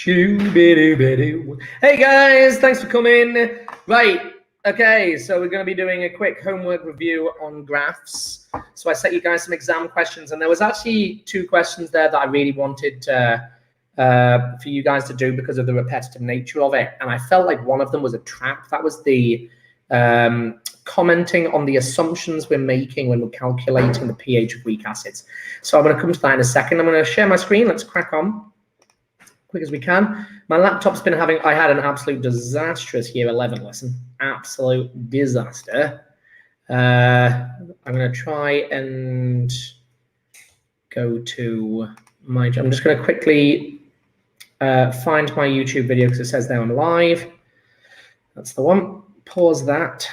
Hey guys, thanks for coming. Right, okay, so we're going to be doing a quick homework review on graphs. So I set you guys some exam questions, and there was actually 2 questions there that I really wanted for you guys to do because of the repetitive nature of it. And I felt like one of them was a trap. That was the commenting on the assumptions we're making when we're calculating the pH of weak acids. So I'm going to come to that in a second. I'm going to share my screen. Let's crack on quick as we can. My laptop's been having, I had an absolute disastrous year 11 lesson, absolute disaster. I'm going to try and go to my, I'm just going to quickly find my YouTube video because it says there I'm live. That's the one. Pause that.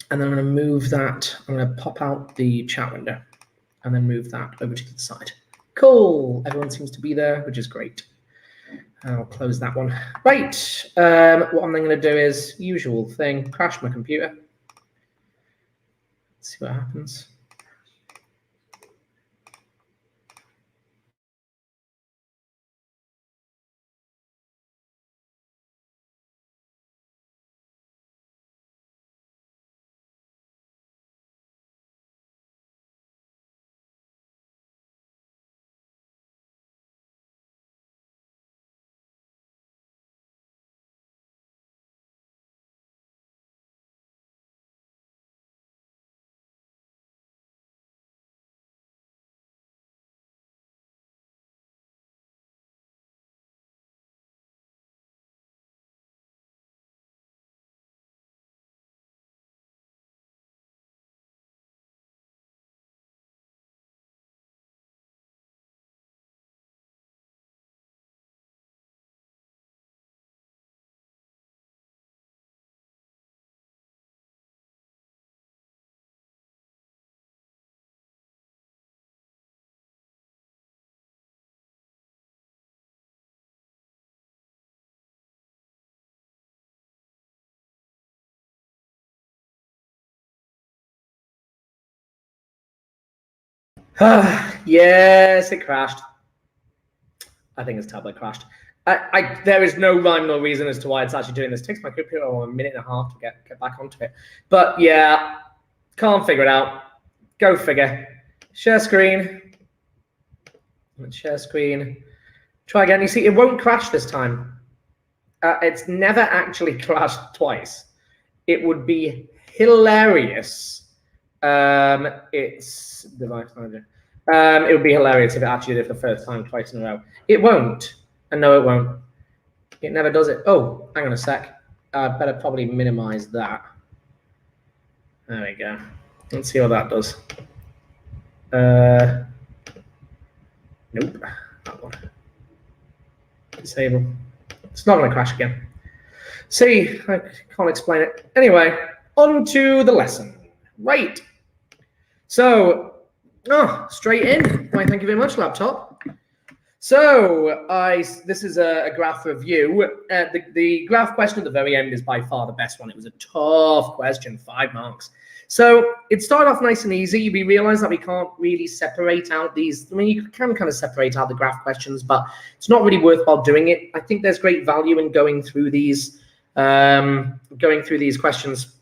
And then I'm going to move that. I'm going to pop out the chat window and then move that over to the side. Cool. Everyone seems to be there, which is great. I'll close that one. Right. What I'm then going to do is usual thing, crash my computer. Let's see what happens. Yes, it crashed. I think it's tablet crashed. There is no rhyme nor reason as to why it's actually doing this. It takes my computer a minute and a half to get back onto it. But yeah, can't figure it out. Go figure. Share screen. Let's share screen. Try again. You see, it won't crash this time. It's never actually crashed twice. It would be hilarious. It's device manager. It would be hilarious if it actually did it for the first time twice in a row. It won't. And no, it won't. It never does it. Oh, hang on a sec. I better probably minimize that. There we go. Let's see what that does. Nope. That one. Disable. It's not going to crash again. See, I can't explain it. Anyway, on to the lesson. Right. So, straight in. Why, thank you very much, laptop. So, this is a graph review. The graph question at the very end is by far the best one. It was a tough question, 5 marks. So, it started off nice and easy. We realized that we can't really separate out these. I mean, you can kind of separate out the graph questions, but it's not really worthwhile doing it. I think there's great value in going through these questions.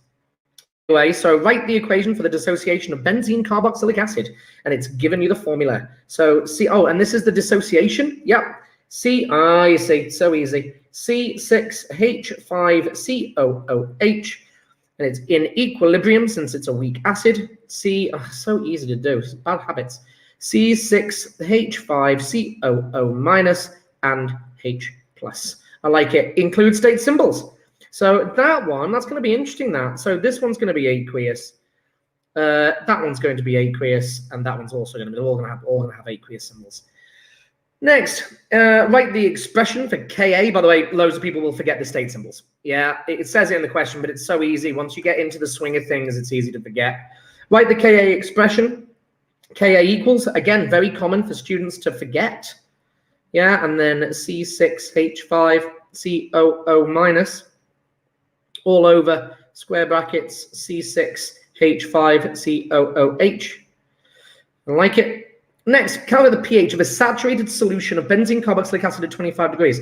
Anyway, so write the equation for the dissociation of benzene carboxylic acid, and it's given you the formula. So and this is the dissociation. Yep. You see, so easy. C6H5COOH, and it's in equilibrium since it's a weak acid. So easy to do. Bad habits. C6H5COO minus and H plus. I like it. Include state symbols. So that's going to be interesting. So this one's going to be aqueous. That one's going to be aqueous, and that one's also going to be all going to have aqueous symbols. Next, write the expression for Ka. By the way, loads of people will forget the state symbols. Yeah, it says it in the question, but it's so easy. Once you get into the swing of things, it's easy to forget. Write the Ka expression. Ka equals, again, very common for students to forget. Yeah, and then C6H5COO minus, all over square brackets, C6H5COOH. I like it. Next, calculate the pH of a saturated solution of benzene carboxylic acid at 25 degrees.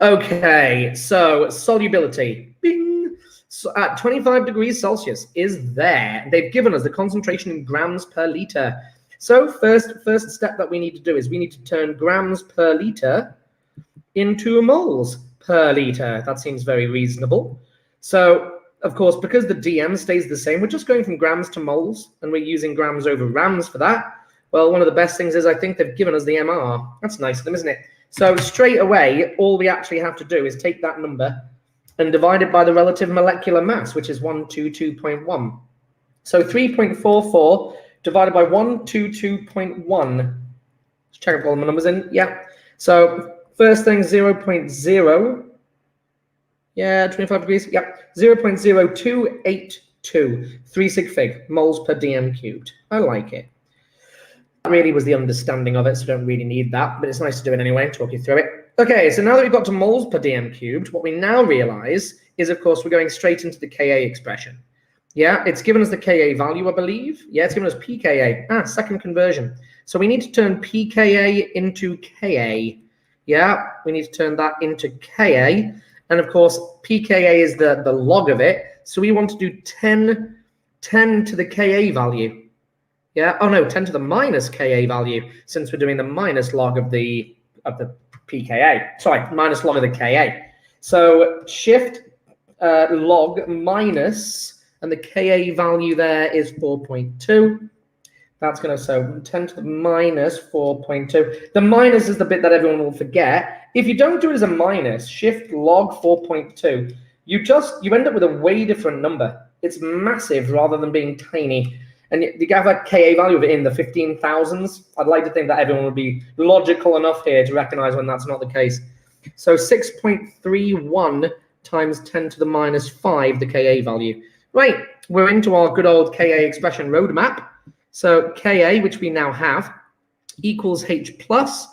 Okay, so solubility. Bing. So at 25 degrees Celsius is there. They've given us the concentration in grams per liter. So first step that we need to do is we need to turn grams per liter into moles per liter. That seems very reasonable. So, of course, because the dm stays the same, we're just going from grams to moles, and we're using grams over rams for that. Well, one of the best things is I think they've given us the MR. That's nice of them, isn't it? So straight away, all we actually have to do is take that number and divide it by the relative molecular mass, which is 122.1. So 3.44 divided by 122.1. Let's check if all my numbers in. Yeah. So first thing, 0.0. Yeah, 25 degrees. Yeah. 0.0282. 3 sig fig, moles per dm cubed. I like it. That really was the understanding of it, so don't really need that, but it's nice to do it anyway, talk you through it. Okay, so now that we've got to moles per dm cubed, what we now realize is, of course, we're going straight into the Ka expression. Yeah, it's given us the Ka value, I believe. Yeah, it's given us pKa. Second conversion. So we need to turn pKa into Ka. Yeah, we need to turn that into Ka. And of course, pKa is the log of it. So we want to do 10 to the Ka value. Yeah, oh no, 10 to the minus Ka value, since we're doing the minus log of the pKa. Sorry, minus log of the Ka. So shift log minus, and the Ka value there is 4.2. That's going to, so 10 to the minus 4.2. The minus is the bit that everyone will forget. If you don't do it as a minus, shift log 4.2, you end up with a way different number. It's massive rather than being tiny. And you have a Ka value of it in the 15,000s. I'd like to think that everyone would be logical enough here to recognize when that's not the case. So 6.31 times 10 to the minus 5, the Ka value. Right, we're into our good old Ka expression roadmap. So Ka, which we now have, equals H plus.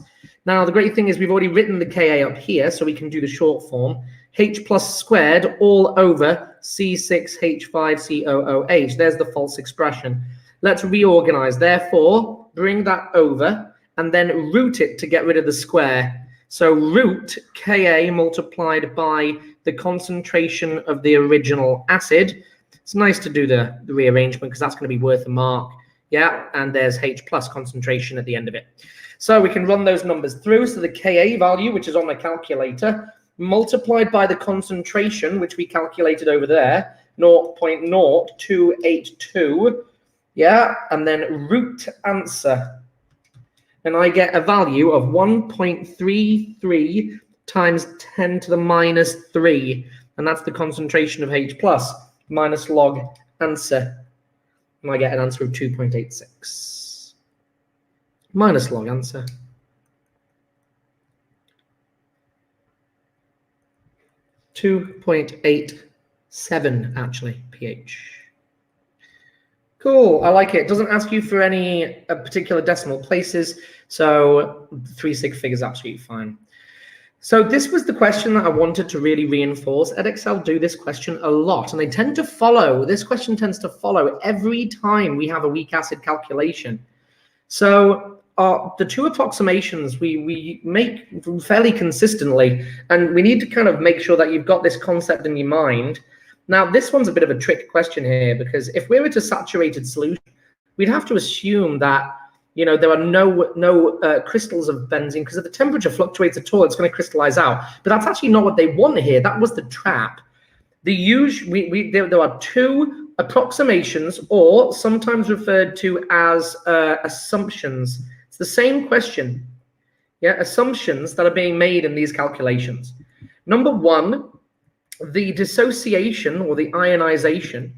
Now, the great thing is we've already written the Ka up here, so we can do the short form. H plus squared all over C6H5COOH. There's the false expression. Let's reorganize. Therefore, bring that over and then root it to get rid of the square. So root Ka multiplied by the concentration of the original acid. It's nice to do the rearrangement because that's going to be worth a mark. Yeah, and there's H plus concentration at the end of it. So we can run those numbers through. So the Ka value, which is on the calculator, multiplied by the concentration, which we calculated over there, 0.0282. Yeah, and then root answer. And I get a value of 1.33 times 10 to the minus 3. And that's the concentration of H plus minus log answer. And I get an answer of 2.86. Minus log answer. 2.87 actually, pH. Cool, I like it. Doesn't ask you for any particular decimal places, so 3 sig fig is absolutely fine. So this was the question that I wanted to really reinforce. Edexcel do this question a lot, and they tend to follow, this question tends to follow every time we have a weak acid calculation. So the two approximations we make fairly consistently, and we need to kind of make sure that you've got this concept in your mind. Now, this one's a bit of a trick question here, because if we were to saturated solution, we'd have to assume that, you know, there are no crystals of benzene, because if the temperature fluctuates at all, it's going to crystallize out. But that's actually not what they want here. That was the trap. There are two approximations, or sometimes referred to as assumptions. It's the same question. Yeah, assumptions that are being made in these calculations. Number one, the dissociation or the ionization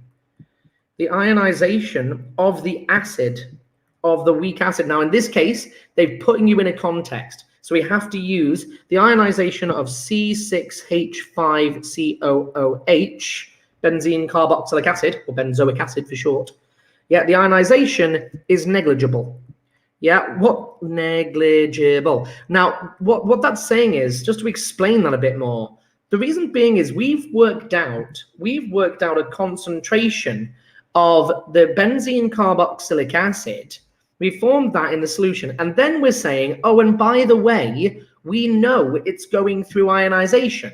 of the acid, of the weak acid. Now, in this case, they're putting you in a context. So we have to use the ionization of C6H5COOH, benzene carboxylic acid, or benzoic acid for short. Yeah, the ionization is negligible. Yeah, what negligible? Now, what that's saying is, just to explain that a bit more, the reason being is we've worked out a concentration of the benzene carboxylic acid We formed that in the solution. And then we're saying, oh, and by the way, we know it's going through ionization.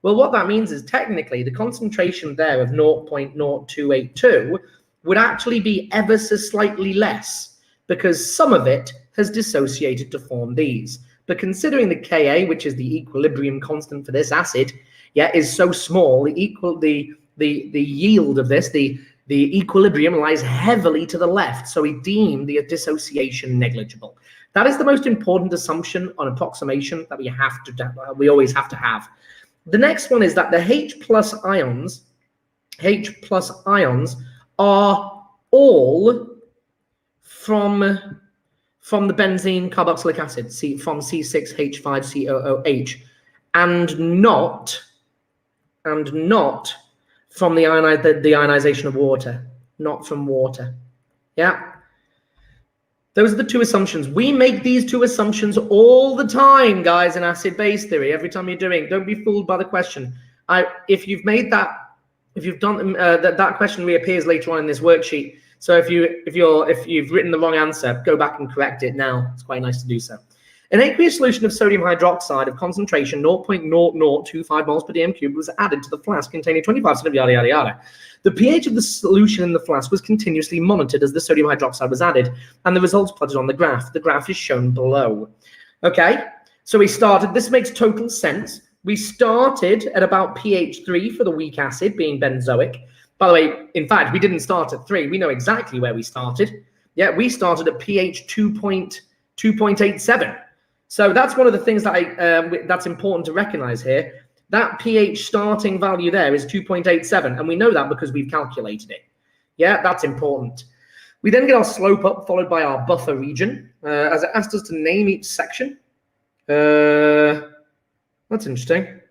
Well, what that means is technically the concentration there of 0.0282 would actually be ever so slightly less because some of it has dissociated to form these. But considering the Ka, which is the equilibrium constant for this acid, yeah, is so small, the yield of this, the equilibrium lies heavily to the left. So we deem the dissociation negligible. That is the most important assumption on approximation that we always have to have. The next one is that the H plus ions are all from the benzene carboxylic acid, from C6H5COOH, and not from the ionization of water, not from water. Yeah. Those are the two assumptions. We make these two assumptions all the time, guys, in acid-base theory. Every time you're doing, don't be fooled by the question. If you've made that, if you've done that question reappears later on in this worksheet. So if you've written the wrong answer, go back and correct it now. It's quite nice to do so. An aqueous solution of sodium hydroxide of concentration 0.0025 moles per dm cubed was added to the flask containing 25% of yada yada yada. The pH of the solution in the flask was continuously monitored as the sodium hydroxide was added, and the results plotted on the graph. The graph is shown below. Okay, so we started, this makes total sense. We started at about pH 3 for the weak acid, being benzoic. By the way, in fact, we didn't start at 3. We know exactly where we started. Yeah, we started at pH 2.87. So that's one of the things that that's important to recognize here. That pH starting value there is 2.87, and we know that because we've calculated it. Yeah, that's important. We then get our slope up, followed by our buffer region, as it asked us to name each section. That's interesting.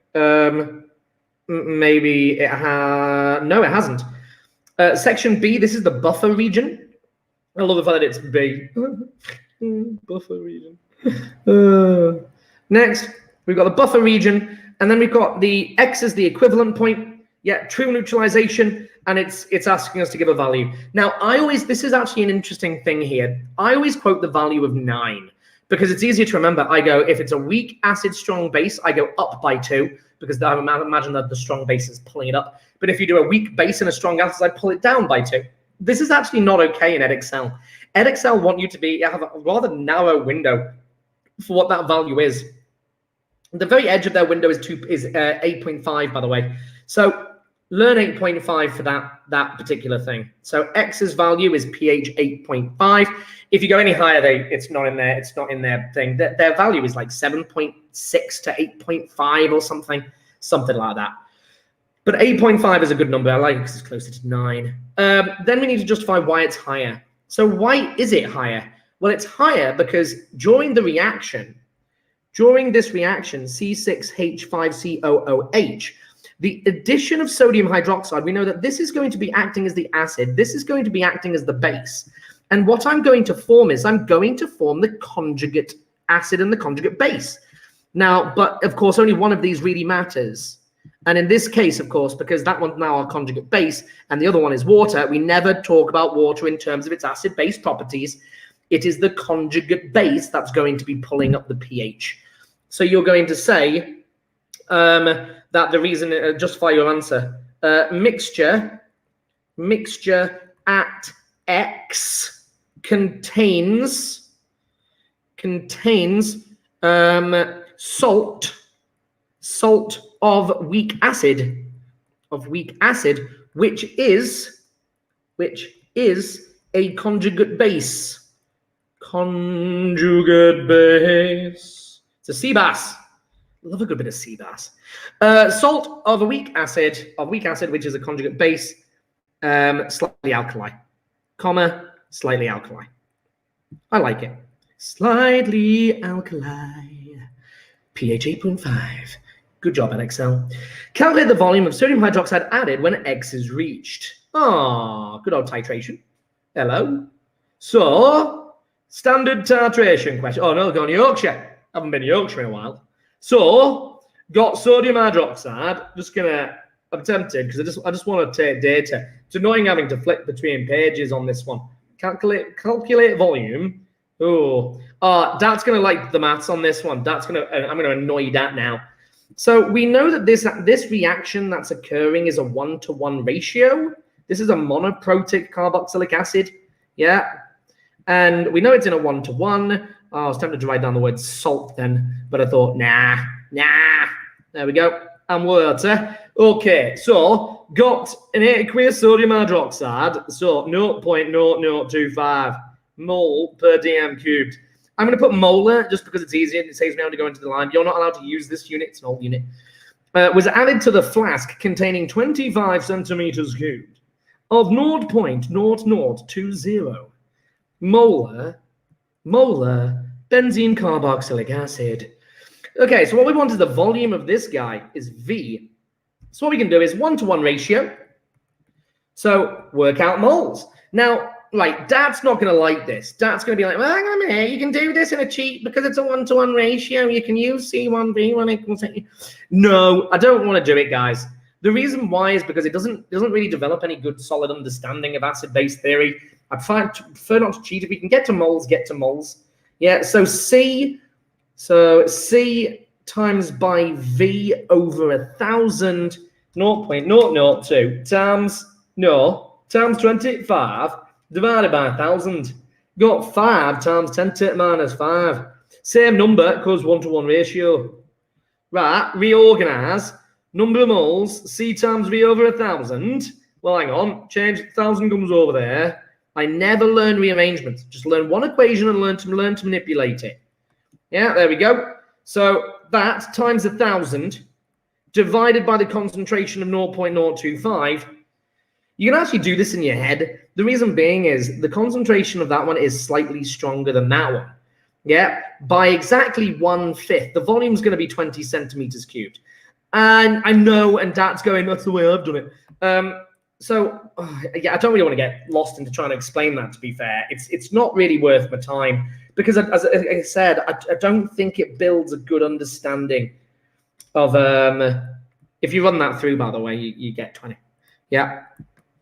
Maybe it has... No, it hasn't. Section B, this is the buffer region. I love the fact that it's B. Buffer region. Next, we've got the buffer region, and then we've got the X as the equivalent point. Yeah, true neutralization, and it's asking us to give a value. Now, this is actually an interesting thing here. I always quote the value of 9 because it's easier to remember. I go, if it's a weak acid, strong base, I go up by 2 because I imagine that the strong base is pulling it up. But if you do a weak base and a strong acid, I pull it down by 2. This is actually not okay in Edexcel. Edexcel want you to have a rather narrow window for what that value is. The very edge of their window is 8.5, by the way. So learn 8.5 for that particular thing. So X's value is pH 8.5. If you go any higher, it's not in there. It's not in their thing. Their value is like 7.6 to 8.5 or something like that. But 8.5 is a good number. I like it because it's closer to 9. Then we need to justify why it's higher. So why is it higher? Well, it's higher because during this reaction, C6H5COOH, the addition of sodium hydroxide, we know that this is going to be acting as the acid. This is going to be acting as the base. And what I'm going to form is I'm going to form the conjugate acid and the conjugate base. Now, but of course, only one of these really matters. And in this case, of course, because that one's now our conjugate base and the other one is water, we never talk about water in terms of its acid-base properties. It is the conjugate base that's going to be pulling up the pH. So you're going to say that the reason, justify your answer, mixture at X contains salt of weak acid, which is a conjugate base. Conjugate base. It's a CBAS. Love a good bit of CBAS. Salt of a weak acid, which is a conjugate base, slightly alkali, comma, slightly alkali. I like it. Slightly alkali. pH 8.5. Good job, Edexcel. Calculate the volume of sodium hydroxide added when X is reached. Ah, good old titration. Hello. So, standard titration question. Oh, no, gone Yorkshire. Haven't been to Yorkshire in a while. So, got sodium hydroxide. I'm tempted because I just want to take data. It's annoying having to flip between pages on this one. Calculate volume. Oh, Dat's going to like the maths on this one. I'm going to annoy Dat now. So we know that this reaction that's occurring is a 1-to-1 ratio. This is a monoprotic carboxylic acid. Yeah. And we know it's in a 1-to-1. I was tempted to write down the word salt then, but I thought, nah. There we go. And water. Okay, so got an aqueous sodium hydroxide, so 0.0025 mole per dm cubed. I'm going to put molar just because it's easier. It saves me having to go into the line. You're not allowed to use this unit. It's an old unit. Was added to the flask containing 25 centimeters cubed of 0.0020 molar benzene carboxylic acid. Okay, so what we want is the volume of this guy is V. So what we can do is 1-to-1 ratio. So work out moles. Now, right, Dad's not going to like this. Dad's going to be like, well, hang on a minute, you can do this in a cheat because it's a 1-to-1 ratio. You can use C1V1 equals. No, I don't want to do it, guys. The reason why is because it doesn't really develop any good solid understanding of acid-base theory. I prefer not to cheat. If we can get to moles, get to moles. Yeah, so C times by V over 1,000, 0.002 times 25 divided by 1,000. Got 5 times 10 to the minus 5. Same number, because 1-to-1 ratio. Right, reorganize. Number of moles, C times V over 1,000. Well, hang on, change 1,000 comes over there. I never learn rearrangement. Just learn one equation and learn to manipulate it. Yeah, there we go. So that times 1,000 divided by the concentration of 0.025. You can actually do this in your head. The reason being is the concentration of that one is slightly stronger than that one. Yeah, by exactly 1/5. The volume is going to be 20 centimeters cubed. And I know, and Dad's going, that's the way I've done it. Yeah, I don't really want to get lost into trying to explain that, to be fair. It's not really worth my time because, as I said, I don't think it builds a good understanding of, if you run that through, by the way, you get 20. Yeah,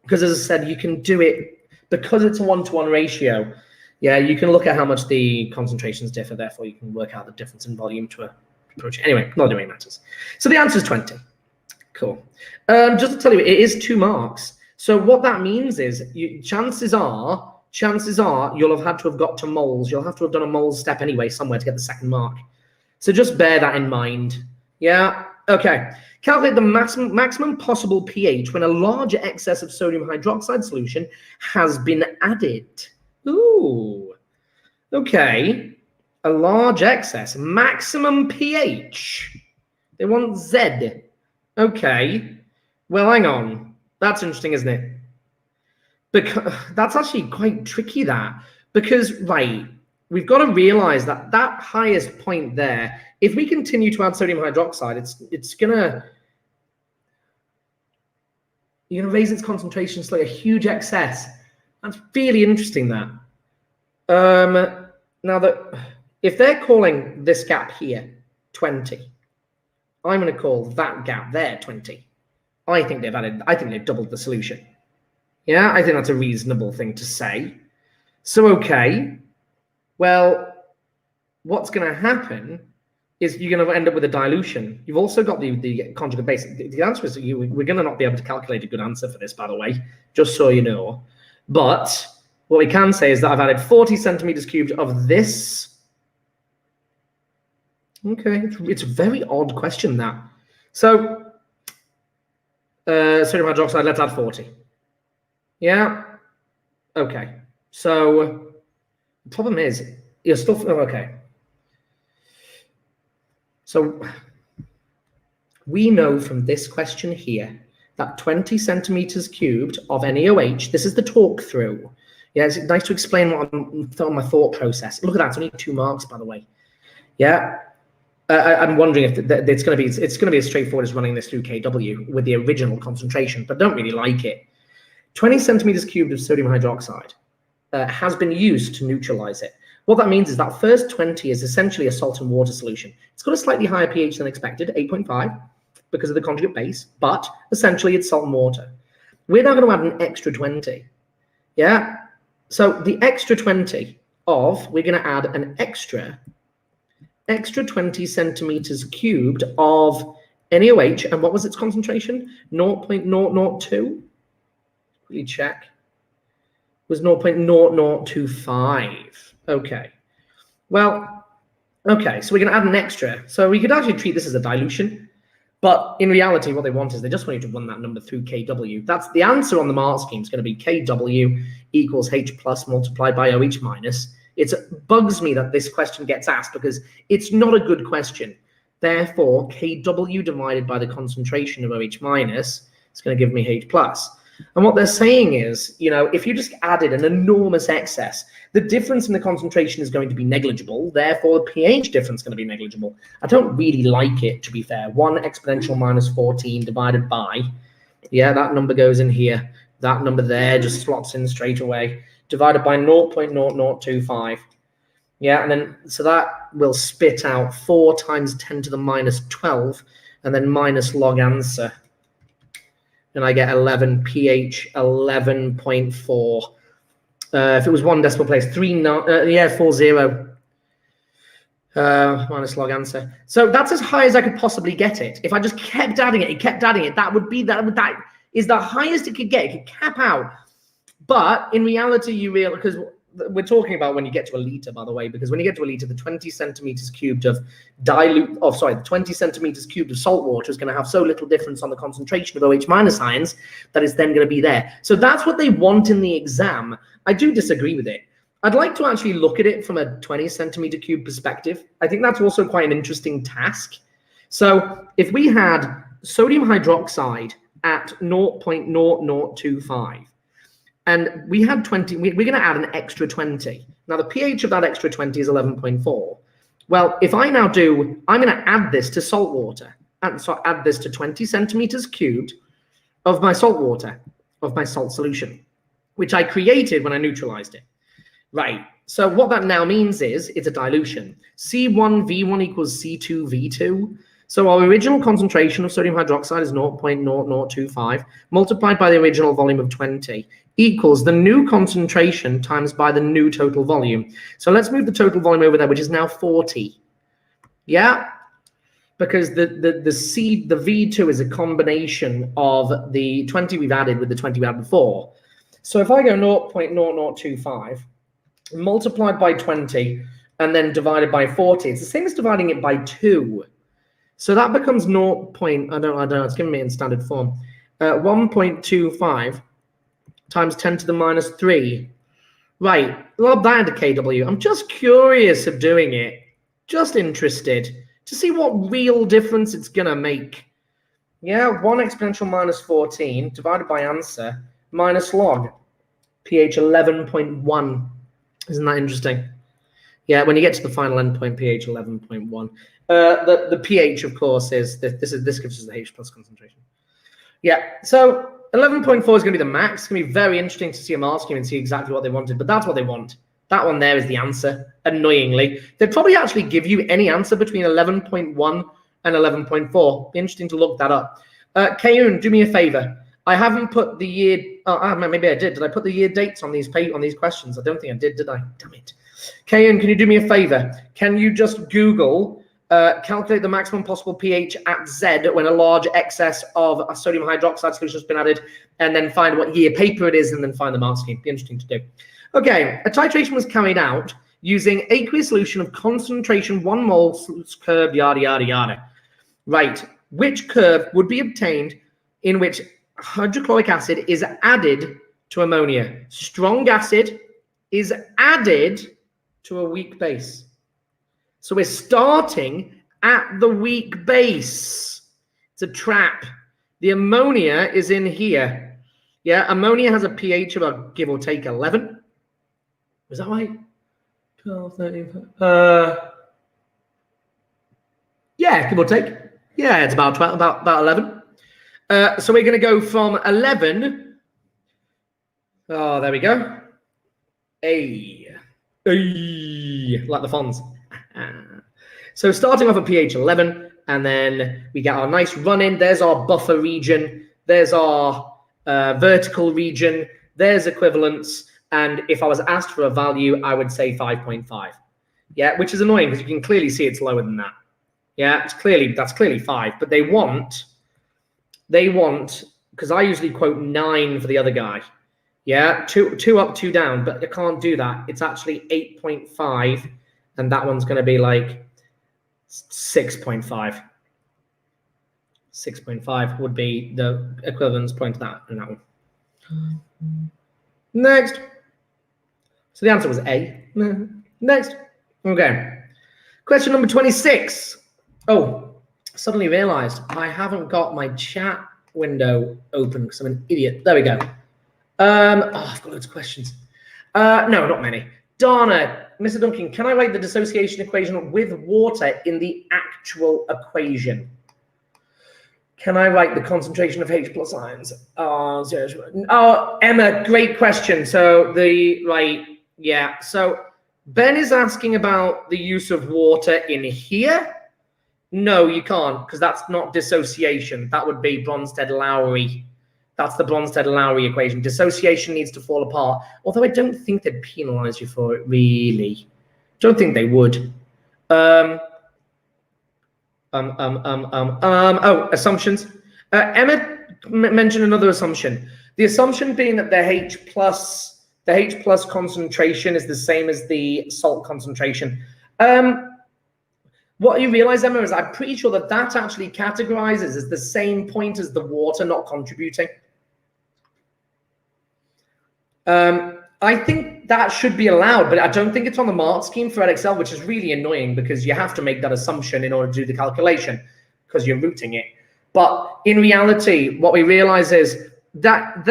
because as I said, you can do it, because it's a 1-to-1 ratio, yeah, you can look at how much the concentrations differ, therefore you can work out the difference in volume to approach it. Anyway, not doing matters. So the answer is 20. Cool. Just to tell you, it is 2 marks. So what that means is, chances are you'll have had to have got to moles. You'll have to have done a moles step anyway somewhere to get the 2nd mark. So just bear that in mind. Yeah. Okay. Calculate the maximum possible pH when a large excess of sodium hydroxide solution has been added. Ooh. Okay. A large excess. Maximum pH. They want Z. Okay. Well, hang on. That's interesting, isn't it? Because that's actually quite tricky, because, right, we've got to realize that that highest point there, if we continue to add sodium hydroxide, it's gonna raise its concentration to like a huge excess. That's really interesting, that. Now that if they're calling this gap here 20, I'm going to call that gap there 20. I think they've doubled the solution. Yeah, I think that's a reasonable thing to say. So, okay, well, what's going to happen is you're going to end up with a dilution. You've also got the conjugate base. The answer is we're going to not be able to calculate a good answer for this, by the way, just so you know. But what we can say is that I've added 40 centimeters cubed of this. Okay, it's a very odd question, that. So, sodium hydroxide, let's add 40. Yeah. Okay. So the problem is you're still okay. So we know from this question here that 20 centimeters cubed of NaOH, this is the talk through. Yeah, it's nice to explain what my thought process. Look at that, it's only 2 marks, by the way. Yeah. I'm wondering if it's going to be as straightforward as running this through kW with the original concentration, but don't really like it. 20 centimeters cubed of sodium hydroxide has been used to neutralize it. What that means is that first 20 is essentially a salt and water solution. It's got a slightly higher pH than expected, 8.5, because of the conjugate base, but essentially it's salt and water. We're now going to add an extra 20. Yeah. So the extra 20 of, we're going to add an extra 20 centimeters cubed of NaOH. And what was its concentration? 0.002. Really check. It was 0.0025. Okay. Well, okay. So we're going to add an extra. So we could actually treat this as a dilution. But in reality, what they want is they just want you to run that number through Kw. That's the answer on the mark scheme. It's going to be Kw equals H plus multiplied by OH minus. It bugs me that this question gets asked because it's not a good question. Therefore, Kw divided by the concentration of OH minus is going to give me H plus. And what they're saying is, you know, if you just added an enormous excess, the difference in the concentration is going to be negligible. Therefore, the pH difference is going to be negligible. I don't really like it, to be fair. 1 exponential minus 14 divided by, yeah, that number goes in here. That number there just slots in straight away. Divided by 0.0025. Yeah, and then, so that will spit out 4 times 10 to the minus 12, and then minus log answer. And I get 11, pH 11.4. If it was 1 decimal place, 40. Minus log answer. So that's as high as I could possibly get it. If I just kept adding it, that is the highest it could get. It could cap out. But in reality, you realize, because we're talking about when you get to a liter, by the way, because when you get to a liter, the 20 centimeters cubed of the 20 centimeters cubed of salt water is going to have so little difference on the concentration of OH minus ions that it's then going to be there. So that's what they want in the exam. I do disagree with it. I'd like to actually look at it from a 20 centimeter cube perspective. I think that's also quite an interesting task. So if we had sodium hydroxide at 0.0025, and we had 20, we're going to add an extra 20. Now, the pH of that extra 20 is 11.4. Well, if I now do, I'm going to add this to salt water. And so add this to 20 centimeters cubed of my salt water, of my salt solution, which I created when I neutralized it. Right. So what that now means is it's a dilution. C1V1 equals C2V2. So our original concentration of sodium hydroxide is 0.0025 multiplied by the original volume of 20 equals the new concentration times by the new total volume. So let's move the total volume over there, which is now 40. Yeah, because the V2 is a combination of the 20 we've added with the 20 we had before. So if I go 0.0025 multiplied by 20 and then divided by 40, it's the same as dividing it by 2. So that becomes 0. I don't know, it's giving me in standard form. 1.25 times 10 to the minus 3. Right, lob that into Kw. I'm just curious of doing it, just interested to see what real difference it's going to make. Yeah, 1 exponential minus 14 divided by answer minus log pH 11.1. Isn't that interesting? Yeah, when you get to the final endpoint, pH 11.1. The pH, of course, is this gives us the H plus concentration. Yeah, so 11.4 is going to be the max. It's going to be very interesting to see a mark scheme and see exactly what they wanted, but that's what they want. That one there is the answer, annoyingly. They'd probably actually give you any answer between 11.1 and 11.4. Be interesting to look that up. Kayun, do me a favor. I haven't put the year, maybe I did. Did I put the year dates on these questions? I don't think I did I? Damn it. Kayun, can you do me a favor? Can you just Google calculate the maximum possible pH at Z when a large excess of a sodium hydroxide solution has been added, and then find what year paper it is, and then find the mark scheme. Be interesting to do. Okay, a titration was carried out using aqueous solution of concentration 1 mole curve, yada, yada, yada. Right, which curve would be obtained in which hydrochloric acid is added to ammonia? Strong acid is added to a weak base. So we're starting at the weak base. It's a trap. The ammonia is in here. Yeah, ammonia has a pH of a give or take 11. Is that right? 12, 13, yeah, give or take. Yeah, it's about 12, about 11. So we're going to go from 11. Oh, there we go. A, like the Fonz. So starting off at pH 11, and then we get our nice run in. There's our buffer region. There's our vertical region. There's equivalence. And if I was asked for a value, I would say 5.5. Yeah, which is annoying because you can clearly see it's lower than that. Yeah, that's clearly 5. But they want, because I usually quote 9 for the other guy. Yeah, two up, 2 down, but you can't do that. It's actually 8.5, and that one's going to be like 6.5. 6.5 would be the equivalence point to that in that one. Next. So the answer was A. Next. Okay. Question number 26. Oh, suddenly realized I haven't got my chat window open because I'm an idiot. There we go. I've got loads of questions. No, not many. Donna, Mr. Duncan, can I write the dissociation equation with water in the actual equation? Can I write the concentration of H plus ions? Oh, Emma, great question. So so Ben is asking about the use of water in here. No, you can't, because that's not dissociation. That would be Bronsted-Lowry. That's the Bronsted-Lowry equation. Dissociation needs to fall apart. Although I don't think they'd penalize you for it, really. Don't think they would. Assumptions. Emma mentioned another assumption. The assumption being that the H plus concentration is the same as the salt concentration. What you realize, Emma, is I'm pretty sure that actually categorizes as the same point as the water not contributing. I think that should be allowed, but I don't think it's on the mark scheme for Edexcel, which is really annoying because you have to make that assumption in order to do the calculation because you're rooting it. But in reality, what we realize is that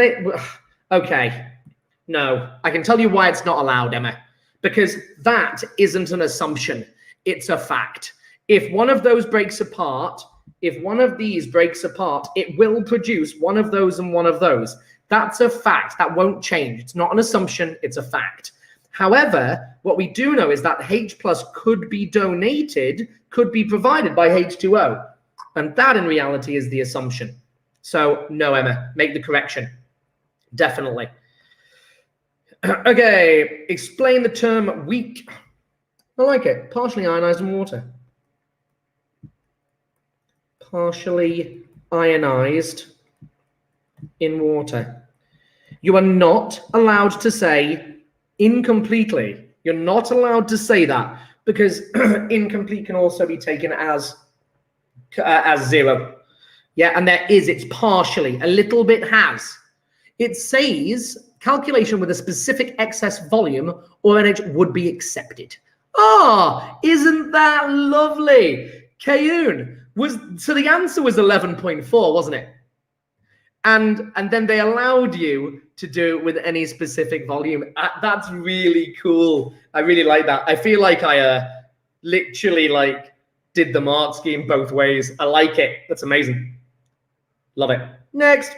no, I can tell you why it's not allowed, Emma, because that isn't an assumption. It's a fact. If one of those breaks apart, if one of these breaks apart, it will produce one of those and one of those. That's a fact. That won't change. It's not an assumption. It's a fact. However, what we do know is that H plus could be donated, could be provided by H2O. And that in reality is the assumption. So no, Emma, make the correction. Definitely. Okay, explain the term weak. I like it. Partially ionized in water. Partially ionized in water. You are not allowed to say incompletely. You're not allowed to say that because incomplete can also be taken as 0. Yeah, and it's partially. A little bit has. It says calculation with a specific excess volume or NH would be accepted. Ah, isn't that lovely? Kayun, so the answer was 11.4, wasn't it? And then they allowed you to do it with any specific volume. That's really cool. I really like that. I feel like I literally did the mark scheme both ways. I like it. That's amazing. Love it. Next.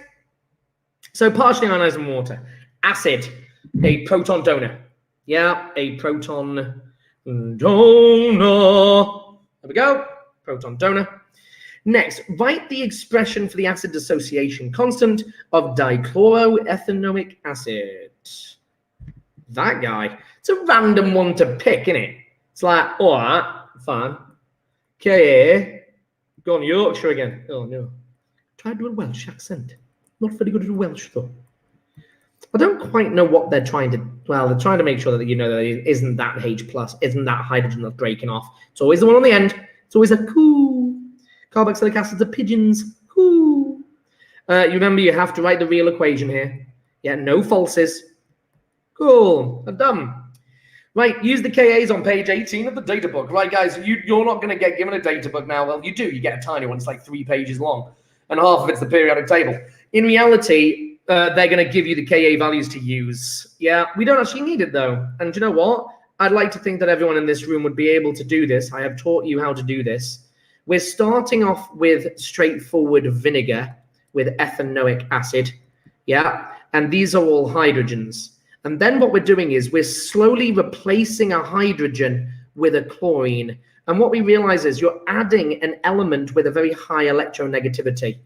So partially ionized in water. Acid, a proton donor. Yeah, a proton donor. There we go. Proton donor. Next, write the expression for the acid dissociation constant of dichloroethanoic acid. That guy. It's a random one to pick, isn't it? It's like, all right, fine. Ka, go on Yorkshire again. Oh, no. Try to do a Welsh accent. Not very good at Welsh, though. I don't quite know what they're trying to... Well, they're trying to make sure that you know that it isn't that H+, isn't that hydrogen that's breaking off. It's always the one on the end. It's always a coo. Carboxylic acids are pigeons. Coo. You remember you have to write the real equation here. Yeah, no falses. Cool. I'm done. Right, use the KAs on page 18 of the data book. Right, guys, you're not going to get given a data book now. Well, you do. You get a tiny one. It's like 3 pages long. And half of it's the periodic table. In reality, they're going to give you the KA values to use. Yeah, we don't actually need it, though. And you know what? I'd like to think that everyone in this room would be able to do this. I have taught you how to do this. We're starting off with straightforward vinegar with ethanoic acid. Yeah, and these are all hydrogens. And then what we're doing is we're slowly replacing a hydrogen with a chlorine. And what we realize is you're adding an element with a very high electronegativity.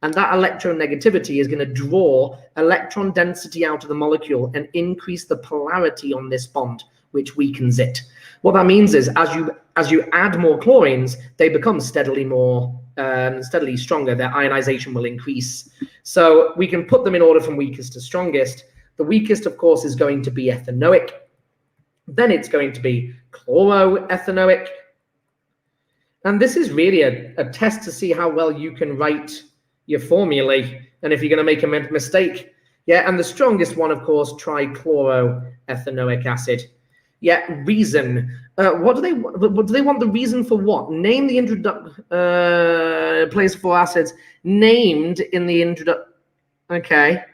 And that electronegativity is going to draw electron density out of the molecule and increase the polarity on this bond, which weakens it. What that means is as you add more chlorines, they become steadily stronger. Their ionization will increase. So we can put them in order from weakest to strongest. The weakest, of course, is going to be ethanoic. Then it's going to be chloroethanoic. And this is really a test to see how well you can write your formulae and if you're going to make a mistake. Yeah, and the strongest one, of course, trichloroethanoic acid. Yeah, reason. What do they want the reason for what? Name the place for acids named in the introduction. Okay,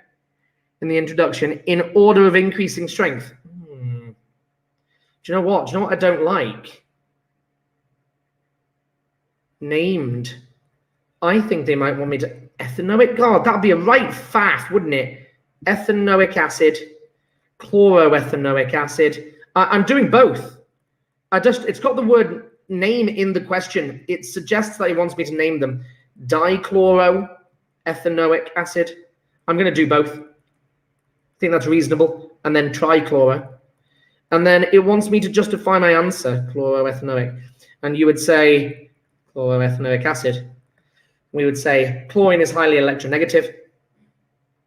in the introduction, in order of increasing strength. Do you know what? Do you know what I don't like? Named. I think they might want me to ethanoic. God, that'd be a right faff, wouldn't it? Ethanoic acid, chloroethanoic acid. I'm doing both. It's got the word name in the question. It suggests that it wants me to name them. Dichloroethanoic acid. I'm going to do both. I think that's reasonable. And then trichloro. And then it wants me to justify my answer, chloroethanoic. And you would say chloroethanoic acid. We would say chlorine is highly electronegative.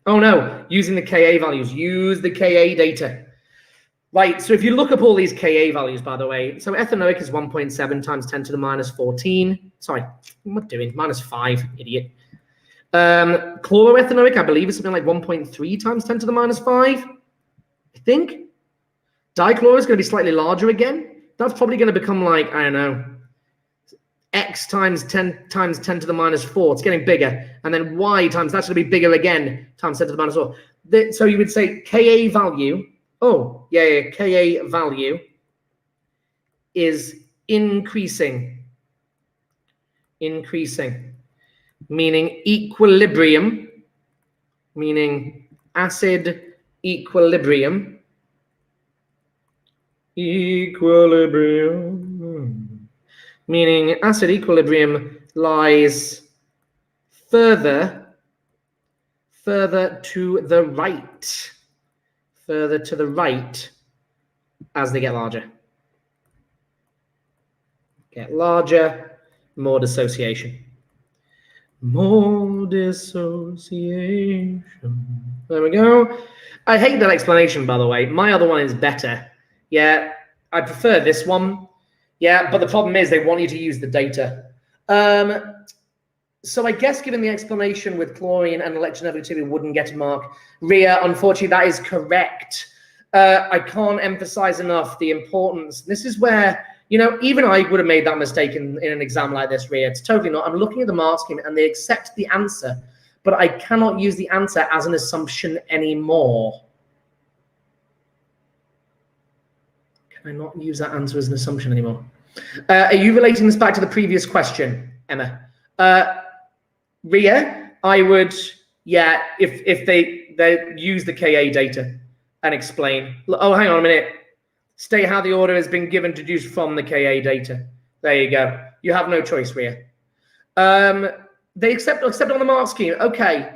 Oh no, using the Ka values. Use the Ka data. Right, so if you look up all these Ka values, by the way, so ethanoic is 1.7 times 10 to the minus 14. Sorry, what am I doing? Minus 5, idiot. Chloroethanoic, I believe, is something like 1.3 times 10 to the minus 5, I think. Dichloro is going to be slightly larger again. That's probably going to become like, I don't know, x times 10 to the minus 4. It's getting bigger. And then y times, that's going to be bigger again, times 10 to the minus 4. So you would say Ka value. Oh, yeah, Ka value is increasing, meaning equilibrium, meaning acid equilibrium, meaning acid equilibrium lies further to the right. Further to the right as they get larger. Get larger, more dissociation. More dissociation. There we go. I hate that explanation, by the way. My other one is better. Yeah, I prefer this one. Yeah, but the problem is they want you to use the data. So I guess given the explanation with chlorine and electronegativity wouldn't get a mark. Ria, unfortunately, that is correct. I can't emphasize enough the importance. This is where, you know, even I would have made that mistake in an exam like this, Ria. It's totally not. I'm looking at the mark scheme and they accept the answer, but I cannot use the answer as an assumption anymore. Can I not use that answer as an assumption anymore? Are you relating this back to the previous question, Emma? Ria, I would, yeah, if they use the Ka data and explain. Oh, hang on a minute. State how the order has been given, deduced from the Ka data. There you go. You have no choice, Ria. They accept on the mark scheme. Okay.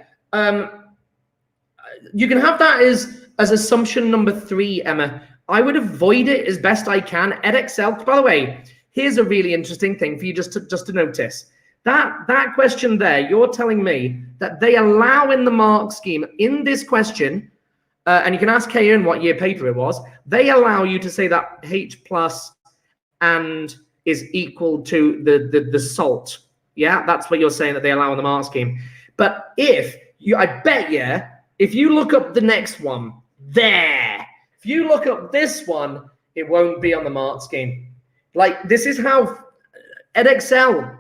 You can have that as assumption number 3, Emma. I would avoid it as best I can. Edexcel, by the way, here's a really interesting thing for you just to notice. That question there, you're telling me that they allow in the mark scheme in this question, and you can ask Kaya in what year paper it was, they allow you to say that H plus and is equal to the salt. Yeah, that's what you're saying that they allow in the mark scheme. But I bet you, if you look up the next one, there, if you look up this one, it won't be on the mark scheme. Like, this is how Edexcel,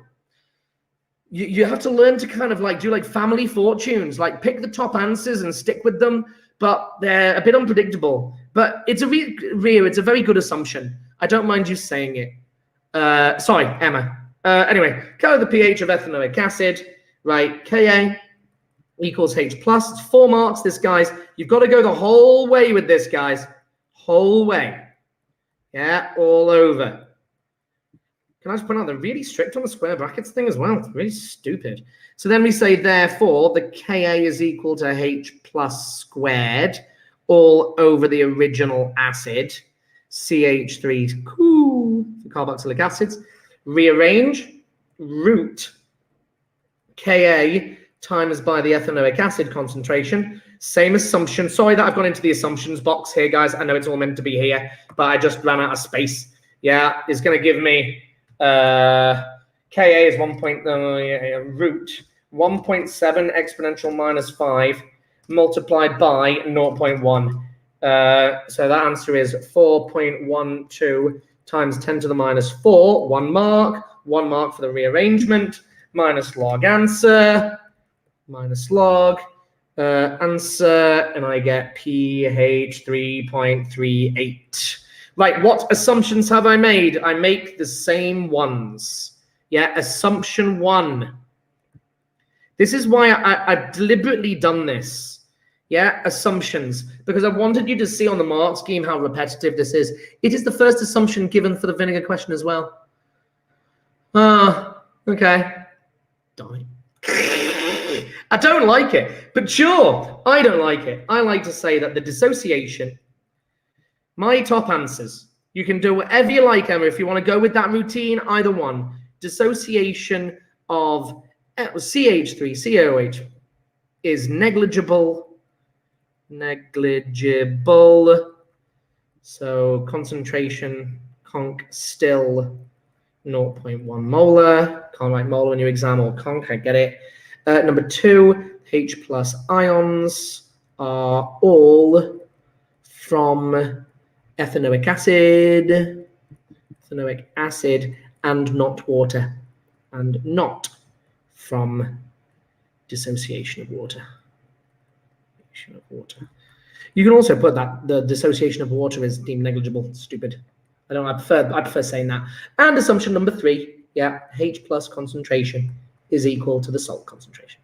you have to learn to kind of like do like family fortunes, like pick the top answers and stick with them, but they're a bit unpredictable. But it's it's a very good assumption. I don't mind you saying it. Sorry, Emma. Anyway, go the pH of ethanoic acid, right? Ka equals H plus. It's 4 marks, this, guys. You've got to go the whole way with this, guys. Whole way. Yeah, all over. Can I just point out they're really strict on the square brackets thing as well? It's really stupid. So then we say, therefore, the Ka is equal to H plus squared all over the original acid, CH3, cool, carboxylic acids. Rearrange, root Ka times by the ethanoic acid concentration. Same assumption. Sorry that I've gone into the assumptions box here, guys. I know it's all meant to be here, but I just ran out of space. Yeah, it's going to give me Ka is root 1.7 exponential minus 5 multiplied by 0.1. So that answer is 4.12 times 10 to the minus 4, 1 mark for the rearrangement, minus log answer, minus log answer, and I get pH 3.38. Right, what assumptions have I made? I make the same ones. Yeah, assumption 1. This is why I've deliberately done this. Yeah, assumptions, because I wanted you to see on the mark scheme how repetitive this is. It is the first assumption given for the vinegar question as well. Okay. Die. I don't like it, but sure, I don't like it. I like to say that the dissociation, my top answers, you can do whatever you like, Emma. If you want to go with that routine, either one. Dissociation of CH3, COH is negligible. So concentration, conc still 0.1 molar. Can't write molar in your exam or conc, I get it. Number 2, H plus ions are all from ethanoic acid and not water, and not from dissociation of water. You can also put that the dissociation of water is deemed negligible. Stupid. I prefer saying that. And assumption number 3, yeah, H plus concentration is equal to the salt concentration.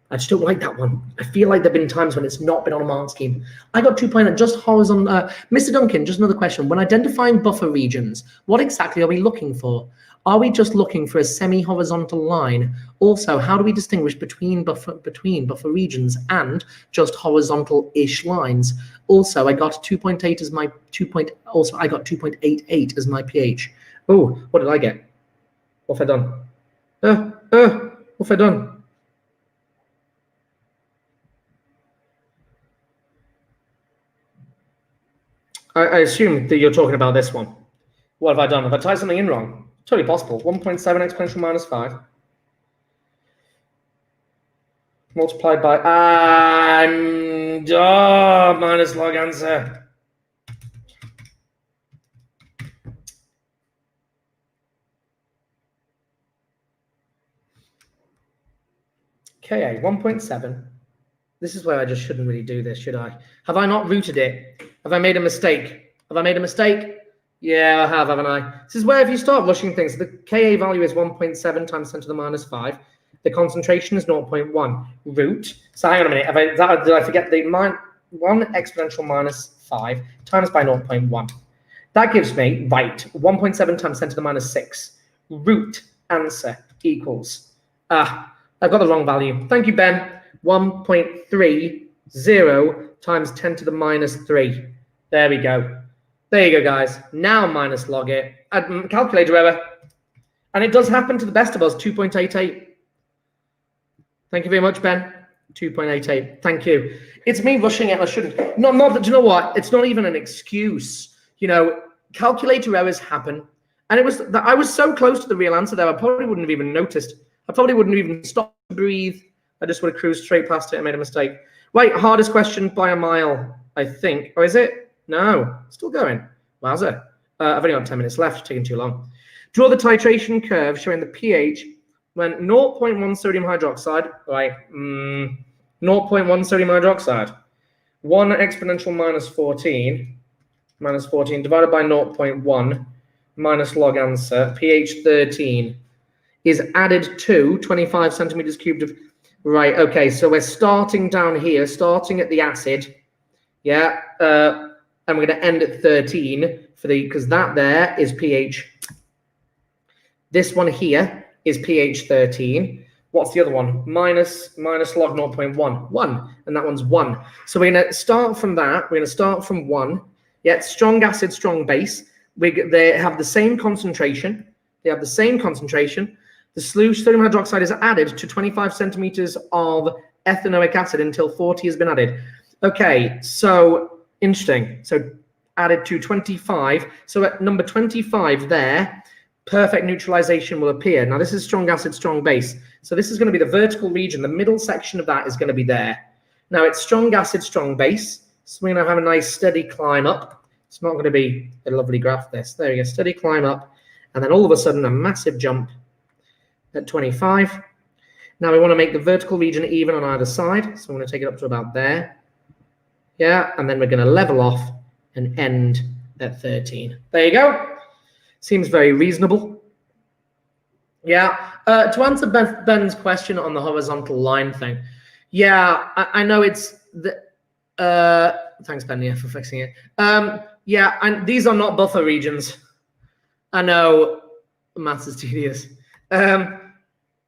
I just don't like that one. I feel like there have been times when it's not been on a mark scheme. I got 2 points just horizontal. Mr. Duncan, just another question. When identifying buffer regions, what exactly are we looking for? Are we just looking for a semi-horizontal line? Also, how do we distinguish between buffer regions and just horizontal-ish lines? Also, I got 2.8 as my I got 2.88 as my pH. Oh, what did I get? What have I done? What have I done? I assume that you're talking about this one. What have I done? Have I typed something in wrong? Totally possible. 1.7 exponential minus 5 multiplied by minus log answer. Ka 1.7. This is where I just shouldn't really do this, should I? Have I not rooted it? Have I made a mistake? Have I made a mistake? Yeah, I have, haven't I? This is where if you start rushing things, the Ka value is 1.7 times 10 to the minus 5. The concentration is 0.1. Root. So hang on a minute. Did I forget the 1 exponential minus 5 times by 0.1? That gives me, right, 1.7 times 10 to the minus 6. Root answer equals, I've got the wrong value. Thank you, Ben. 1.30 times 10 to the minus 3. There we go. There you go, guys. Now minus log it. Calculator error. And it does happen to the best of us, 2.88. Thank you very much, Ben. 2.88. Thank you. It's me rushing it. I shouldn't. Not that, you know what? It's not even an excuse. You know, calculator errors happen. And it was that I was so close to the real answer there, I probably wouldn't have even noticed. I probably wouldn't have even stopped to breathe. I just would have cruised straight past it and made a mistake. Right, hardest question by a mile, I think. Or is it? No, still going. Wowza. I've only got 10 minutes left, taking too long. Draw the titration curve showing the pH when 0.1 sodium hydroxide, right, 0.1 sodium hydroxide, 1 exponential minus 14 divided by 0.1 minus log answer, pH 13, is added to 25 centimeters cubed of, right, okay, so we're starting down here, starting at the acid, yeah, and we're going to end at 13 for the, because that there is pH This one here is pH 13. What's the other one? Minus log 0.1, 1, and that one's 1. So we're going to start from that. We're going to start from 1. Yeah, strong acid, strong base. They have the same concentration. The sodium hydroxide is added to 25 centimeters of ethanoic acid until 40 has been added. Okay, so interesting. So added to 25. So at number 25 there, perfect neutralization will appear. Now this is strong acid, strong base. So this is going to be the vertical region. The middle section of that is going to be there. Now it's strong acid, strong base. So we're going to have a nice steady climb up. It's not going to be a lovely graph this. There you go, steady climb up. And then all of a sudden a massive jump at 25. Now we want to make the vertical region even on either side. So I'm going to take it up to about there. Yeah, and then we're going to level off and end at 13. There you go. Seems very reasonable. Yeah. To answer Ben's question on the horizontal line thing, yeah, I know it's the. Thanks, Ben, yeah, for fixing it. Yeah, and these are not buffer regions. I know maths is tedious.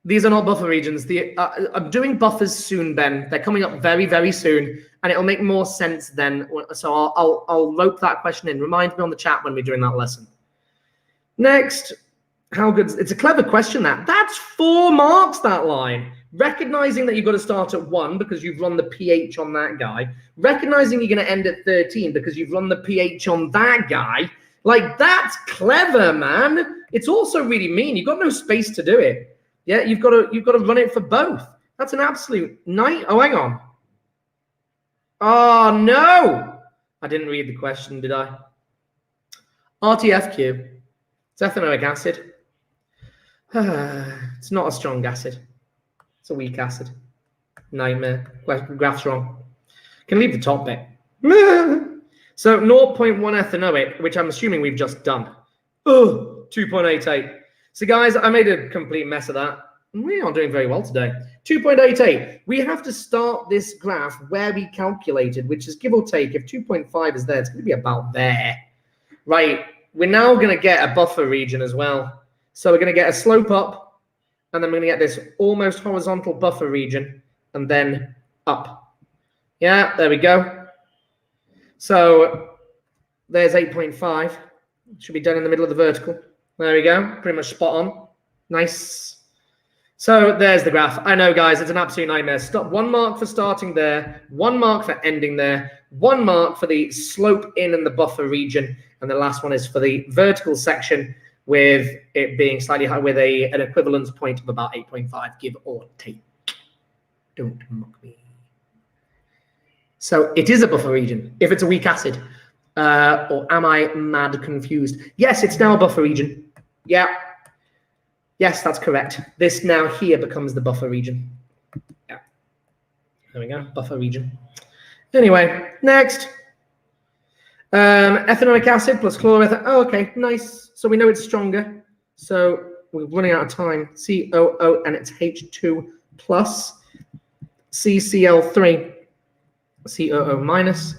These are not buffer regions. I'm doing buffers soon, Ben. They're coming up very, very soon, and it'll make more sense then. So I'll rope that question in. Remind me on the chat when we're doing that lesson. Next, how good? It's a clever question. That's 4 marks. That line. Recognizing that you've got to start at 1 because you've run the pH on that guy. Recognizing you're going to end at 13 because you've run the pH on that guy. Like, that's clever, man. It's also really mean. You've got no space to do it. Yeah, you've got to run it for both. That's an absolute night. Oh, hang on. Oh no, I didn't read the question, did I? RTFQ. It's ethanoic acid. It's not a strong acid. It's a weak acid. Nightmare. Graph's wrong. Can leave the top bit. So 0.1 ethanoic, which I'm assuming we've just done. 2.88. So guys, I made a complete mess of that. We aren't doing very well today. 2.88. We have to start this graph where we calculated, which is give or take, if 2.5 is there, it's going to be about there. Right. We're now going to get a buffer region as well. So we're going to get a slope up, and then we're going to get this almost horizontal buffer region, and then up. Yeah, there we go. So there's 8.5. Should be done in the middle of the vertical. There we go. Pretty much spot on. Nice. So there's the graph. I know, guys, it's an absolute nightmare. Stop. 1 mark for starting there, 1 mark for ending there, 1 mark for the slope in and the buffer region, and the last one is for the vertical section with it being slightly high with an equivalence point of about 8.5, give or take. Don't mock me. So it is a buffer region if it's a weak acid. Or am I mad confused? Yes, it's now a buffer region. Yeah. Yes, that's correct. This now here becomes the buffer region. Yeah. There we go. Buffer region. Anyway, next. Ethanoic acid plus chloroethane. Oh, okay, nice. So we know it's stronger. So we're running out of time. COO and it's H2 plus CCl3 COO minus.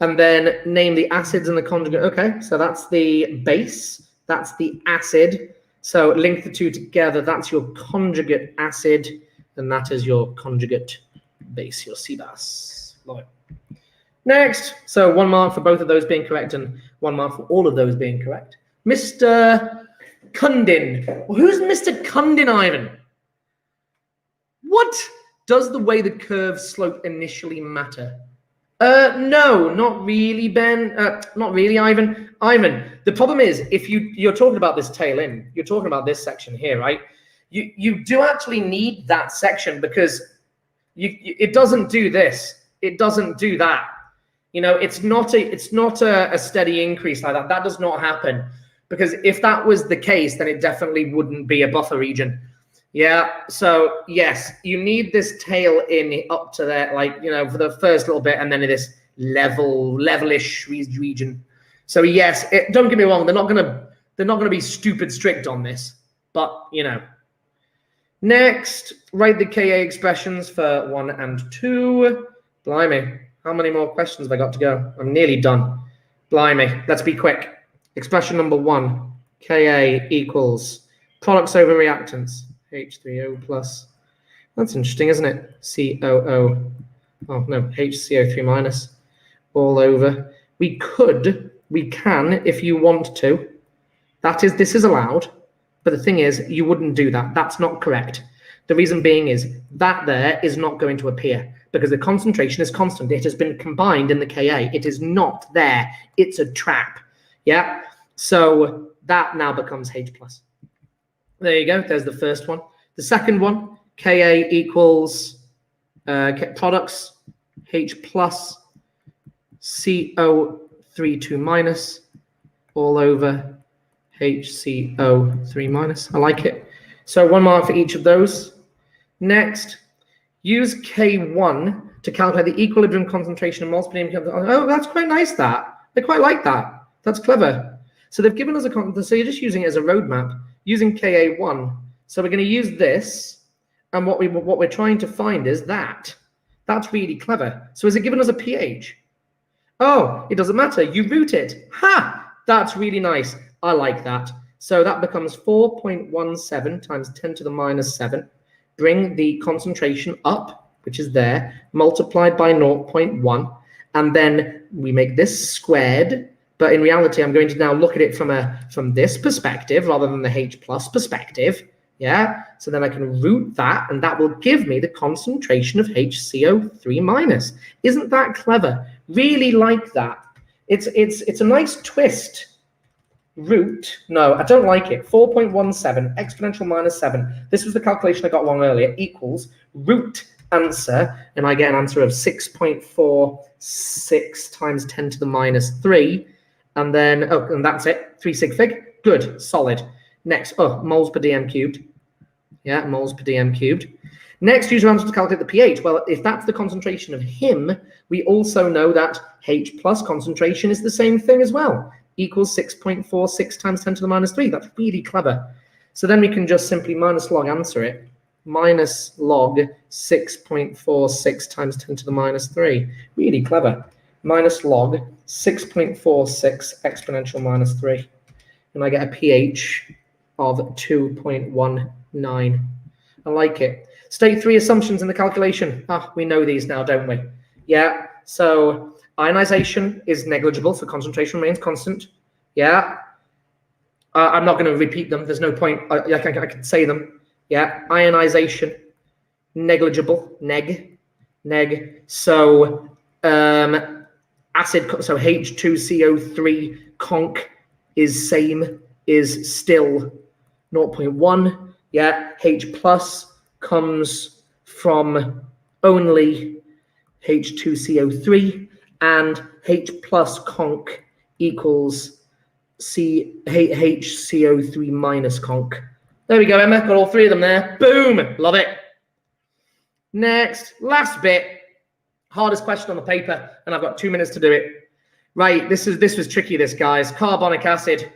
And then name the acids and the conjugate. Okay, so that's the base. That's the acid. So link the two together. That's your conjugate acid. And that is your conjugate base, your CBAS. Love it. Next. So 1 mark for both of those being correct and 1 mark for all of those being correct. Mr. Kundin. Well, who's Mr. Kundin, Ivan? What? Does the way the curve slope initially matter? No, not really, Ben. Not really, Ivan. Ivan, the problem is if you're talking about this tail end, you're talking about this section here, right? You do actually need that section because it doesn't do this. It doesn't do that. You know, it's not a steady increase like that. That does not happen because if that was the case, then it definitely wouldn't be a buffer region. Yeah, so yes, you need this tail in up to there, like, you know, for the first little bit, and then this levelish region. So yes, don't get me wrong, they're not gonna be stupid strict on this, but you know. Next, write the Ka expressions for 1 and 2. Blimey, how many more questions have I got to go? I'm nearly done. Blimey, let's be quick. Expression number 1, Ka equals Products over reactants. H3O plus. That's interesting, isn't it? COO. Oh, no, HCO3 minus. All over. We can, if you want to. This is allowed. But the thing is, you wouldn't do that. That's not correct. The reason being is that there is not going to appear because the concentration is constant. It has been combined in the Ka. It is not there. It's a trap. Yeah. So that now becomes H plus. There you go. There's the first one. The second one, Ka equals products H plus CO32 minus all over HCO3 minus. I like it. So 1 mark for each of those. Next, use K1 to calculate the equilibrium concentration of moles per dm. Oh, that's quite nice, that. I quite like that. That's clever. So they've given us so you're just using it as a roadmap, using Ka1. So we're going to use this, and what we're trying to find is that. That's really clever. So is it giving us a pH? Oh, it doesn't matter. You root it. Ha! That's really nice. I like that. So that becomes 4.17 times 10 to the minus 7. Bring the concentration up, which is there, multiplied by 0.1. And then we make this squared. But in reality, I'm going to now look at it from this perspective rather than the H plus perspective. Yeah. So then I can root that, and that will give me the concentration of HCO3 minus. Isn't that clever? Really like that. It's a nice twist. Root, no, I don't like it. 4.17 exponential minus 7. This was the calculation I got wrong earlier. Equals root answer, and I get an answer of 6.46 times 10 to the minus 3. And then, and that's it. 3 sig fig. Good, solid. Next, moles per dm cubed. Yeah, moles per dm cubed. Next, use your answer to calculate the pH. Well, if that's the concentration of him, we also know that H plus concentration is the same thing as well. Equals 6.46 times 10 to the minus 3. That's really clever. So then we can just simply minus log answer it. Minus log 6.46 times 10 to the minus 3. Really clever. Minus log 6.46 exponential minus 3. And I get a pH of 2.19. I like it. State 3 assumptions in the calculation. We know these now, don't we? Yeah. So ionization is negligible, so concentration remains constant. Yeah. I'm not going to repeat them. There's no point. I can say them. Yeah. Ionization, negligible, neg. So acid, so H2CO3 conc is still 0.1. Yeah. H plus comes from only H2CO3. And H plus conc equals HCO3 minus conc. There we go, Emma. Got all 3 of them there. Boom. Love it. Next, last bit. Hardest question on the paper, and I've got 2 minutes to do it. Right, this was tricky, this, guys. Carbonic acid.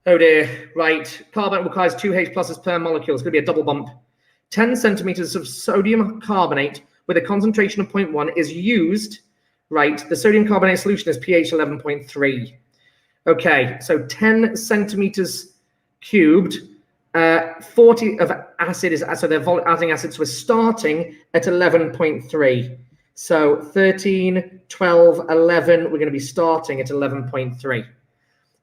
Oh dear. Right, carbon requires 2 H pluses per molecule. It's going to be a double bump. 10 centimeters of sodium carbonate with a concentration of 0.1 is used. Right, the sodium carbonate solution is pH 11.3. Okay, so 10 centimeters cubed, 40 of acid is, so they're adding acids, we're starting at 11.3. So 13, 12, 11, we're going to be starting at 11.3.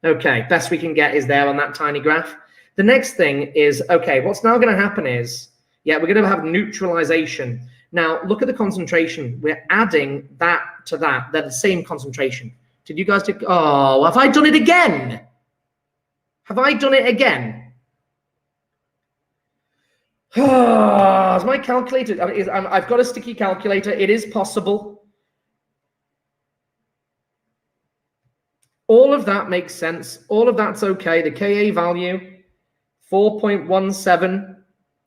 Okay, best we can get is there on that tiny graph. The next thing is, okay, what's now going to happen is, yeah, we're going to have neutralization. Now, look at the concentration. We're adding that to that. They're the same concentration. Did you guys do? Oh, have I done it again? Have I done it again? Oh, is my calculator? I've got a sticky calculator. It is possible. All of that makes sense. All of that's okay. The Ka value, 4.17.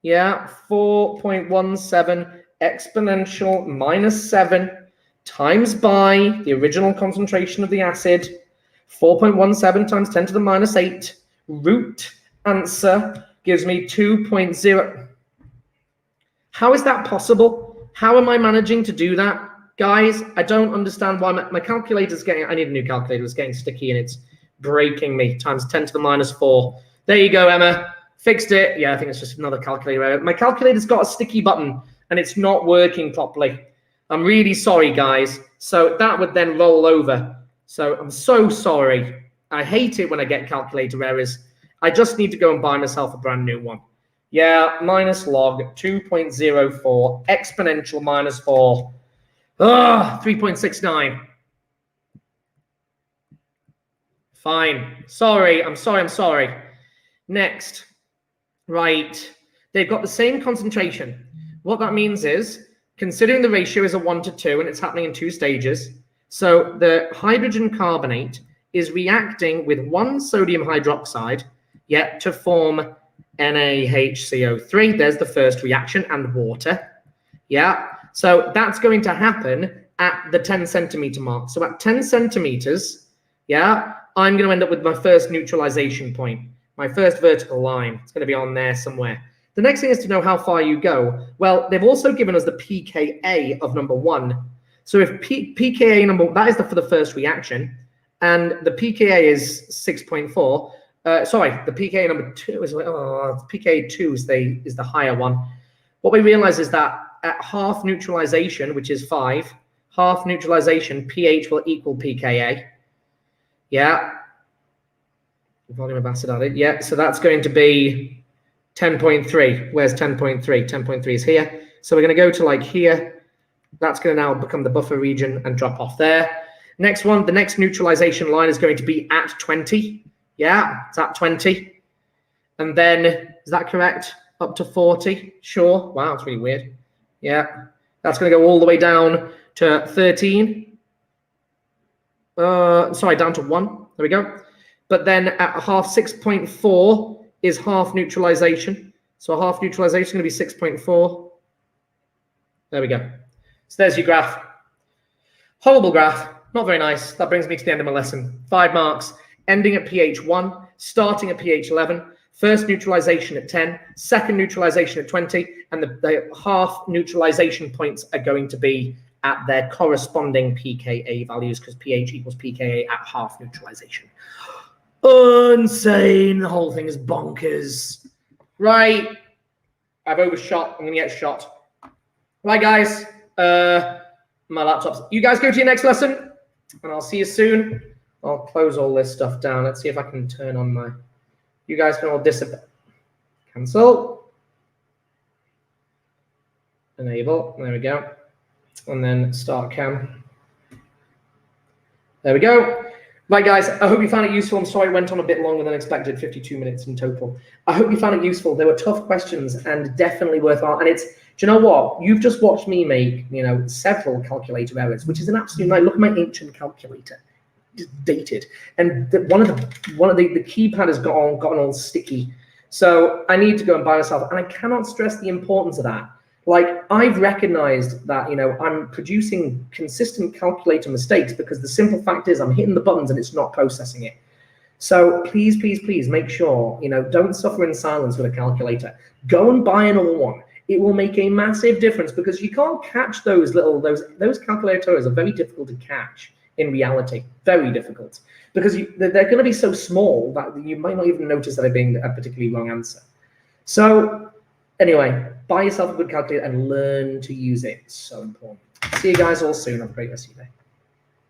Yeah, 4.17. Exponential minus 7 times by the original concentration of the acid, 4.17 times 10 to the minus 8, root answer gives me 2.0. How is that possible? How am I managing to do that? Guys, I don't understand why my calculator's getting, I need a new calculator, it's getting sticky and it's breaking me, times 10 to the minus 4. There you go, Emma. Fixed it. Yeah, I think it's just another calculator error. My calculator's got a sticky button and it's not working properly. I'm really sorry, guys. So that would then roll over. So I'm so sorry. I hate it when I get calculator errors. I just need to go and buy myself a brand new one. Yeah, minus log 2.04 exponential minus 4. 3.69. Fine. Sorry. I'm sorry. Next. Right. They've got the same concentration. What that means is, considering the ratio is a 1 to 2 and it's happening in 2 stages, so the hydrogen carbonate is reacting with 1 sodium hydroxide, to form NaHCO3. There's the first reaction, and water. Yeah. So that's going to happen at the 10 centimeter mark. So at 10 centimeters, I'm going to end up with my first neutralization point, my first vertical line. It's going to be on there somewhere. The next thing is to know how far you go. Well, they've also given us the pKa of number 1. So if pKa number, that is for the first reaction, and the pKa is 6.4. Sorry, the pKa number 2 is pKa 2 is the higher one. What we realize is that at half neutralization, which is 5, half neutralization, pH will equal pKa. Yeah. Volume of acid added. Yeah. So that's going to be 10.3. Where's 10.3? 10.3 is here. So we're going to go to like here. That's going to now become the buffer region and drop off there. Next one, the next neutralization line is going to be at 20. Yeah, it's at 20. And then, is that correct? Up to 40? Sure. Wow, it's really weird. Yeah, that's going to go all the way down to 13. Sorry, down to 1. There we go. But then at half 6.4 is half neutralization. So half neutralization is going to be 6.4. There we go. So there's your graph. Horrible graph. Not very nice. That brings me to the end of my lesson. 5 marks. Ending at pH 1, starting at pH 11, first neutralization at 10, second neutralization at 20, and the half neutralization points are going to be at their corresponding pKa values, because pH equals pKa at half neutralization. Insane. The whole thing is bonkers. Right. I've overshot. I'm going to get shot. Right, guys. My laptop's... You guys go to your next lesson, and I'll see you soon. I'll close all this stuff down. Let's see if I can turn on my... You guys can all disappear. Cancel. Enable. There we go. And then start cam. There we go. Right, guys, I hope you found it useful. I'm sorry it went on a bit longer than expected, 52 minutes in total. I hope you found it useful. They were tough questions and definitely worthwhile. And it's, do you know what? You've just watched me make, several calculator errors, which is an absolute night. Look at my ancient calculator. Just dated, and one of the keypad has gotten all sticky, so I need to go and buy myself, and I cannot stress the importance of that. Like, I've recognized that I'm producing consistent calculator mistakes because the simple fact is I'm hitting the buttons and it's not processing it. So please make sure don't suffer in silence with a calculator. Go and buy another one. It will make a massive difference, because you can't catch those calculators are very difficult to catch. In reality, very difficult, because they're going to be so small that you might not even notice that they're being a particularly wrong answer. So anyway, buy yourself a good calculator and learn to use it. It's so important. See you guys all soon. Have a great rest of your day.